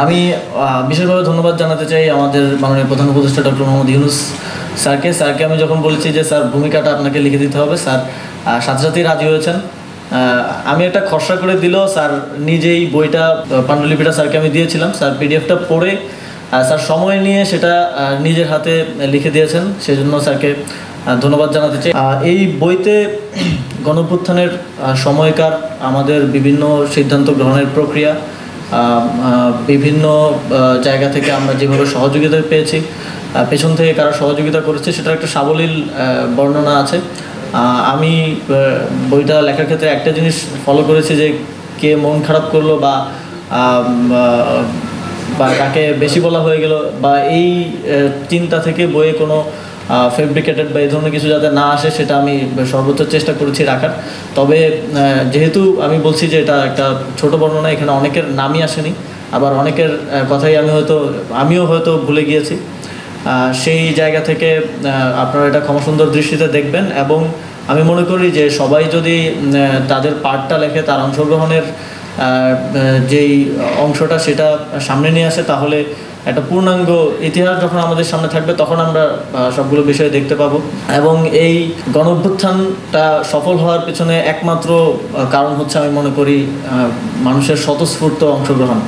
আমি বিশেষভাবে ধন্যবাদ জানাতে চাই আমাদের মাননীয় প্রধান উপদেষ্টা ডক্টর মোহাম্মদ ইউনূস স্যারকে আমি যখন বলেছি যে স্যার ভূমিকাটা আপনাকে লিখে দিতে হবে, স্যার সাথে সাথেই রাজি হয়েছেন। আমি একটা খসড়া করে দিলেও স্যার নিজেই বইটা পাণ্ডুলিপিটা স্যারকে আমি দিয়েছিলাম, স্যার পিডিএফটা পড়ে স্যার সময় নিয়ে সেটা নিজের হাতে লিখে দিয়েছেন, সেজন্য স্যারকে ধন্যবাদ জানাতে চাই। এই বইতে গণঅভ্যুত্থানের সময়কার আমাদের বিভিন্ন সিদ্ধান্ত গ্রহণের প্রক্রিয়া, বিভিন্ন জায়গা থেকে আমরা যেভাবে সহযোগিতা পেয়েছি, পেছন থেকে কারা সহযোগিতা করেছে সেটার একটা সাবলীল বর্ণনা আছে। আমি বইটা লেখার ক্ষেত্রে একটা জিনিস ফলো করেছি যে কে মন খারাপ করলো বা কাকে বেশি বলা হয়ে গেল বা এই চিন্তা থেকে বইয়ে কোনো ফেব্রিকেটেড বা এই ধরনের কিছু যাতে না আসে সেটা আমি সর্বোচ্চ চেষ্টা করেছি রাখার। তবে যেহেতু আমি বলছি যে এটা একটা ছোট বর্ণনা, এখানে অনেকের নামই আসেনি, আবার অনেকের কথাই আমিও হয়তো ভুলে গিয়েছি। সেই জায়গা থেকে আপনারা এটা ক্ষমাসুন্দর দৃষ্টিতে দেখবেন এবং আমি মনে করি যে সবাই যদি তাদের পার্টটা লেখে, তার অংশগ্রহণের যেই অংশটা সেটা সামনে নিয়ে আসে, তাহলে একটা পূর্ণাঙ্গ ইতিহাস যখন আমাদের সামনে থাকবে তখন আমরা সবগুলো বিষয় দেখতে পাবো। এবং এই গণঅভ্যুত্থানটা সফল হওয়ার পেছনে একমাত্র কারণ হচ্ছে আমি মনে করি মানুষের স্বতঃস্ফূর্ত অংশগ্রহণ।